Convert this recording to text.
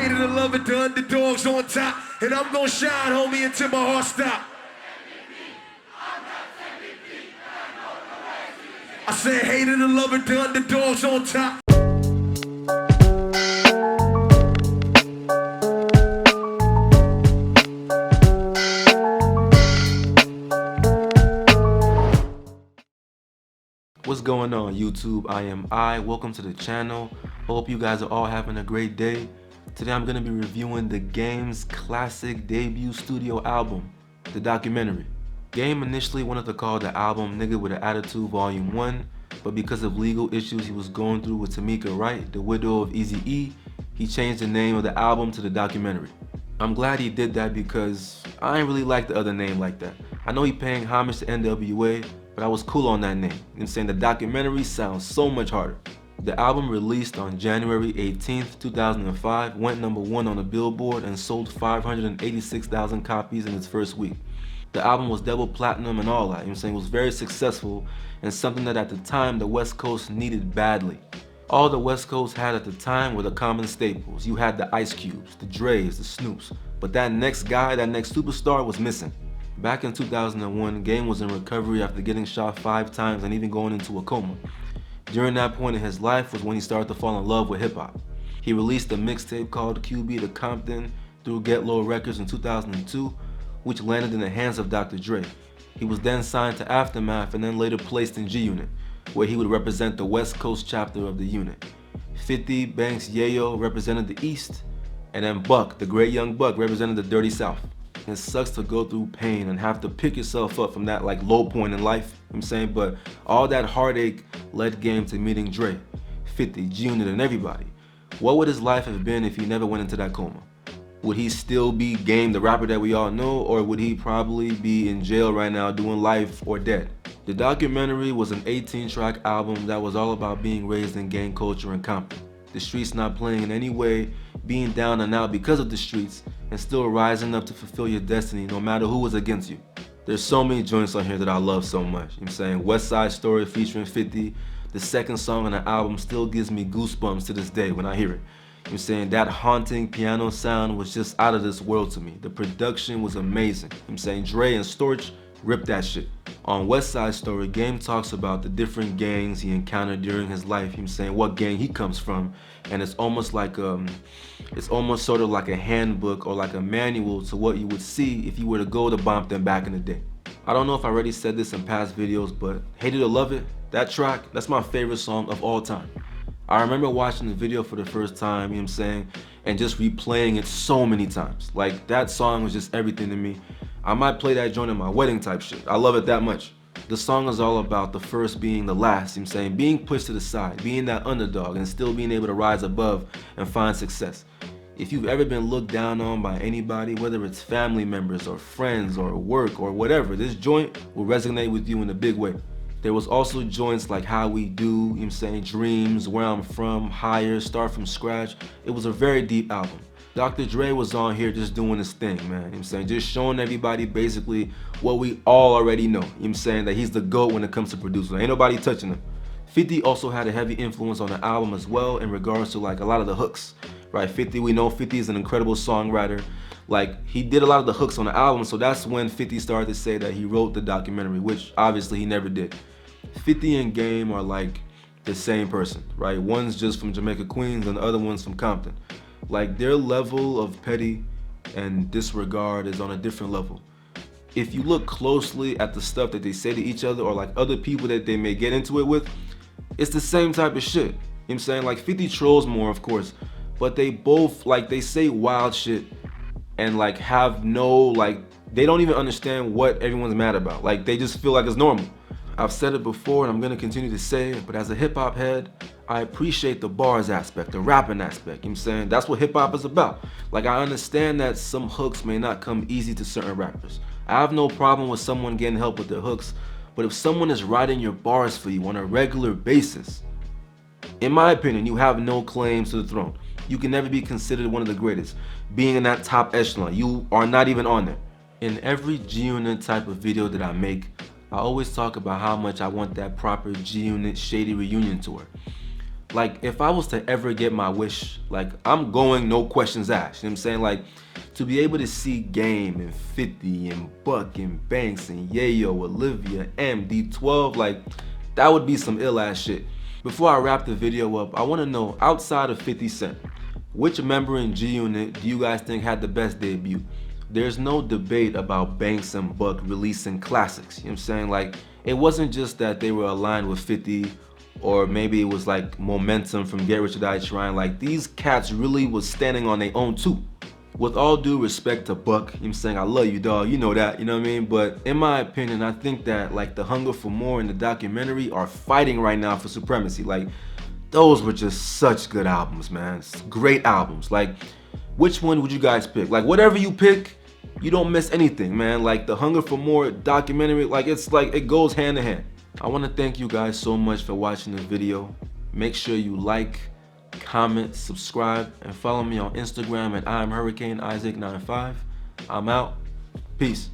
hate it or love it, the underdog's on top. And I'm gonna shine, homie, until my heart stop. I said hate it or love it, the underdog's on top. What's going on YouTube? Welcome to the channel. Hope you guys are all having a great day. Today I'm going to be reviewing the Game's classic debut studio album, the documentary. Game initially wanted to call the album Nigga with an Attitude Volume 1, but because of legal issues he was going through with Tamika Wright, the widow of Eazy-E, he changed the name of the album to the documentary. I'm glad he did that because I ain't really like the other name like that. I know he paying homage to NWA, but I was cool on that name. I'm saying the documentary sounds so much harder. The album released on January 18th, 2005, went #1 on the Billboard and sold 586,000 copies in its first week. The album was double platinum and all that, I'm saying it was very successful and something that at the time the West Coast needed badly. All the West Coast had at the time were the common staples. You had the Ice Cubes, the Dre's, the Snoops, but that next guy, that next superstar was missing. Back in 2001, Game was in recovery after getting shot 5 times and even going into a coma. During that point in his life was when he started to fall in love with hip hop. He released a mixtape called QB to Compton through Get Low Records in 2002, which landed in the hands of Dr. Dre. He was then signed to Aftermath and then later placed in G Unit, where he would represent the West Coast chapter of the unit. 50, Banks, Yayo represented the East, and then Buck, the great young Buck, represented the Dirty South. It sucks to go through pain and have to pick yourself up from that low point in life, I'm saying, but all that heartache led Game to meeting Dre, 50, G Unit, and everybody. What would his life have been if he never went into that coma? Would he still be Game, the rapper that we all know, or would he probably be in jail right now doing life or dead? The documentary was an 18-track album that was all about being raised in gang culture in Compton. The streets not playing in any way, being down and out because of the streets, and still rising up to fulfill your destiny no matter who was against you. There's so many joints on here that I love so much. I'm saying Westsidestory featuring 50, the second song on the album still gives me goosebumps to this day when I hear it. I'm saying that haunting piano sound was just out of this world to me. The production was amazing. I'm saying Dre and Storch ripped that shit. On Westsidestory, Game talks about the different gangs he encountered during his life. I'm saying what gang he comes from, and it's almost like it's almost sort of like a handbook or like a manual to what you would see if you were to go to Bompton back in the day. I don't know if I already said this in past videos, but Hate It or Love It, that track, that's my favorite song of all time. I remember watching the video for the first time, you know what I'm saying, and just replaying it so many times. Like, that song was just everything to me. I might play that joint in my wedding type shit. I love it that much. The song is all about the first being the last, you know what I'm saying, being pushed to the side, being that underdog, and still being able to rise above and find success. If you've ever been looked down on by anybody, whether it's family members or friends or work or whatever, this joint will resonate with you in a big way. There was also joints like How We Do, you know what I'm saying, Dreams, Where I'm From, Higher, Start From Scratch. It was a very deep album. Dr. Dre was on here just doing his thing, man, you know what I'm saying, just showing everybody basically what we all already know, you know what I'm saying, that he's the GOAT when it comes to producing. Ain't nobody touching him. 50 also had a heavy influence on the album as well in regards to a lot of the hooks, right? 50, we know 50 is an incredible songwriter. He did a lot of the hooks on the album, so that's when 50 started to say that he wrote the documentary, which obviously he never did. 50 and Game are like the same person, right? One's just from Jamaica, Queens, and the other one's from Compton. Their level of petty and disregard is on a different level. If you look closely at the stuff that they say to each other or other people that they may get into it with, it's the same type of shit. You know what I'm saying? 50 trolls more, of course, but they both, they say wild shit and have no, they don't even understand what everyone's mad about. They just feel like it's normal. I've said it before and I'm gonna continue to say it, but as a hip hop head, I appreciate the bars aspect, the rapping aspect, you know what I'm saying? That's what hip hop is about. I understand that some hooks may not come easy to certain rappers. I have no problem with someone getting help with their hooks, but if someone is writing your bars for you on a regular basis, in my opinion, you have no claims to the throne. You can never be considered one of the greatest. Being in that top echelon, you are not even on there. In every G-Unit type of video that I make, I always talk about how much I want that proper G-Unit Shady reunion tour. Like, if I was to ever get my wish, like, I'm going no questions asked. You know what I'm saying? Like, to be able to see Game and 50 and Buck and Banks and Yayo, Olivia, MD12, like, that would be some ill ass shit. Before I wrap the video up, I want to know, outside of 50 Cent, which member in G Unit do you guys think had the best debut? There's no debate about Banks and Buck releasing classics. You know what I'm saying? Like, it wasn't just that they were aligned with 50, or maybe it was like momentum from Get Rich or Die Trying. Like, these cats really was standing on their own too. With all due respect to Buck, you know what I'm saying, I love you, dog, you know that, you know what I mean? But in my opinion, I think that like The Hunger for More and the documentary are fighting right now for supremacy. Like, those were just such good albums, man. Great albums. Like, which one would you guys pick? Like, whatever you pick, you don't miss anything, man. Like, The Hunger for More documentary, like, it's like, it goes hand in hand. I want to thank you guys so much for watching this video. Make sure you like, comment, subscribe, and follow me on Instagram at I'm Hurrikane Isaac 95. I'm out. Peace.